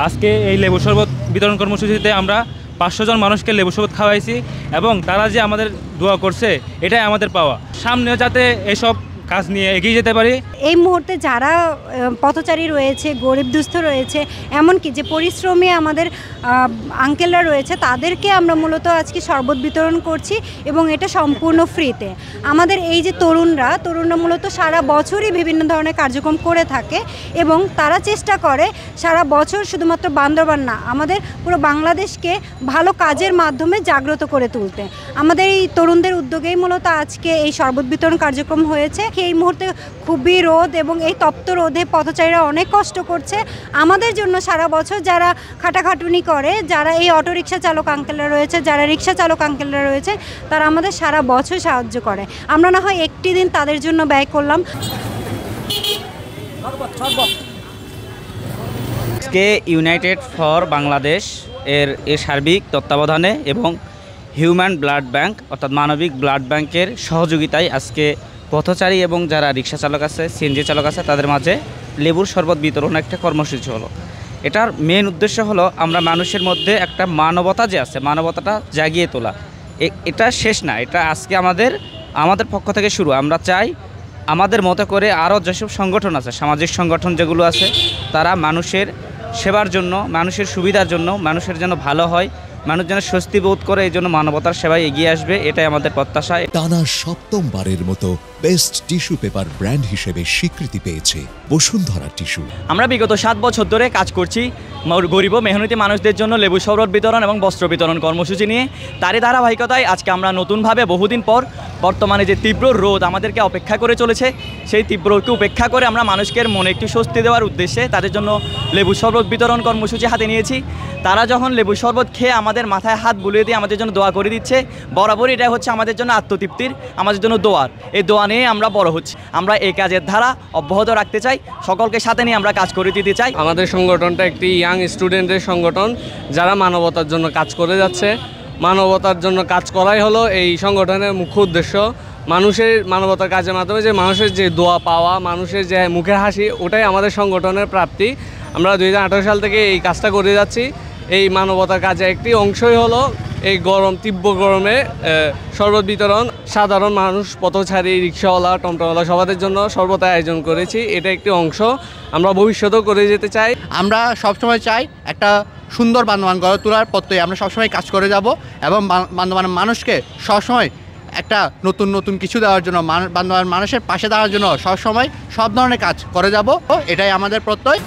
আজকে এই লেবু শরবত বিতরণ কর্মসূচিতে আমরা 500 জন মানুষকে লেবু শরবত খাওয়াইছি এবং তারা যে আমাদের দোয়া করছে এটাই আমাদের পাওয়া। সামনেও যাতে এসব কাজ নিয়ে এগিয়ে যেতে পারি। এই মুহূর্তে যারা পথচারী রয়েছে, গরিব দুস্থ রয়েছে, এমনকি যে পরিশ্রমী আমাদের আঙ্কেলরা রয়েছে, তাদেরকে আমরা মূলত আজকে শরবত বিতরণ করছি এবং এটা সম্পূর্ণ ফ্রিতে। আমাদের এই যে তরুণরা মূলত সারা বছরই বিভিন্ন ধরনের কার্যক্রম করে থাকে এবং তারা চেষ্টা করে সারা বছর শুধুমাত্র বান্দরবান না, আমাদের পুরো বাংলাদেশকে ভালো কাজের মাধ্যমে জাগ্রত করে তুলতে। আমাদের এই তরুণদের উদ্যোগেই মূলত আজকে এই শরবত বিতরণ কার্যক্রম হয়েছে। এই মুহূর্তে খুবই রোদ এবং এই তপ্ত রোদে পথচারীরা অনেক কষ্ট করছে। আমাদের জন্য সারা বছর যারা খাটাখাটুনি করে, যারা এই অটোরিকশা চালক আঙ্কেলরা রয়েছে, যারা রিক্সা চালক আঙ্কেলরা রয়েছে, তারা আমাদের সারা বছর সাহায্য করে। আমরা না হয় একটি দিন তাদের জন্য ব্যয় করলাম। আজকে ইউনাইটেড ফর বাংলাদেশ এর সার্বিক তত্ত্বাবধানে এবং হিউম্যান ব্লাড ব্যাংক অর্থাৎ মানবিক ব্লাড ব্যাংকের সহযোগিতায় আজকে পথচারী এবং যারা রিক্সা চালক আছে, সিএনজি চালক আছে, তাদের মাঝে লেবুর শরবত বিতরণ একটা কর্মসূচি হলো। এটার মেন উদ্দেশ্য হলো আমরা মানুষের মধ্যে একটা মানবতা যে আছে, মানবতাটা জাগিয়ে তোলা। এটা শেষ না, এটা আজকে আমাদের পক্ষ থেকে শুরু। আমরা চাই আমাদের মতো করে আরও যেসব সংগঠন আছে, সামাজিক সংগঠন যেগুলো আছে, তারা মানুষের সেবার জন্য, মানুষের সুবিধার জন্য, মানুষের যেন ভালো হয়, মানুষ যেন স্বস্তি বোধ করে, এই জন্য মানবতার সেবায় এগিয়ে আসবে, এটাই আমাদের প্রত্যাশা। টানা সপ্তমবারের মতো বেস্ট টিস্যু পেপার ব্র্যান্ড হিসেবে স্বীকৃতি পেয়েছে বসুন্ধরা টিস্যু। আমরা বিগত 7 বছর ধরে কাজ করছি গরিব ও মেহনতি মানুষদের জন্য লেবু শরবত বিতরণ এবং বস্ত্র বিতরণ কর্মসূচি নিয়ে। তারই ধারাবাহিকতায় আজকে আমরা নতুনভাবে বহুদিন পর বর্তমানে যে তীব্র রোদ আমাদেরকে অপেক্ষা করে চলেছে, সেই তীব্র রোদকে উপেক্ষা করে আমরা মানুষকে মনে একটু স্বস্তি দেওয়ার উদ্দেশ্যে তাদের জন্য লেবু শরবত বিতরণ কর্মসূচি হাতে নিয়েছি। তারা যখন লেবু শরবত খেয়ে আমাদের মাথায় হাত বুলিয়ে দিয়ে আমাদের জন্য দোয়া করে দিচ্ছে, বরাবরই এটা হচ্ছে আমাদের জন্য আত্মতৃপ্তির, আমাদের জন্য দোয়ার। এই দোয়া নিয়ে আমরা বড় হচ্ছি। আমরা এই কাজের ধারা অব্যাহত রাখতে চাই, সকলকে সাথে নিয়ে আমরা কাজ করে দিতে চাই। আমাদের সংগঠনটা একটি ইয়াং স্টুডেন্টের সংগঠন, যারা মানবতার জন্য কাজ করে যাচ্ছে। মানবতার জন্য কাজ করাই হলো এই সংগঠনের মুখ্য উদ্দেশ্য। মানুষের মানবতার কাজের মাধ্যমে যে মানুষের যে দোয়া পাওয়া, মানুষের যে মুখের হাসি, ওটাই আমাদের সংগঠনের প্রাপ্তি। আমরা 2018 সাল থেকে এই কাজটা করে যাচ্ছি। এই মানবতার কাজে একটি অংশই হলো এই তীব্র গরমে শরবত বিতরণ। সাধারণ মানুষ, পথচারী, রিক্সাওয়ালা, টমটমওয়ালা সবাদের জন্য শরবত আয়োজন করেছি। এটা একটি অংশ, আমরা ভবিষ্যতেও করে যেতে চাই। আমরা সবসময় চাই একটা সুন্দর বান্দরবান গড়ে তোলার পথে আমরা সবসময় কাজ করে যাব এবং বান্দরবানের মানুষকে সবসময় একটা নতুন কিছু দেওয়ার জন্য, বান্দরবানের মানুষের পাশে দাঁড়ানোর জন্য সবসময় সব ধরনের কাজ করে যাব। এটাই আমাদের প্রত্যয়।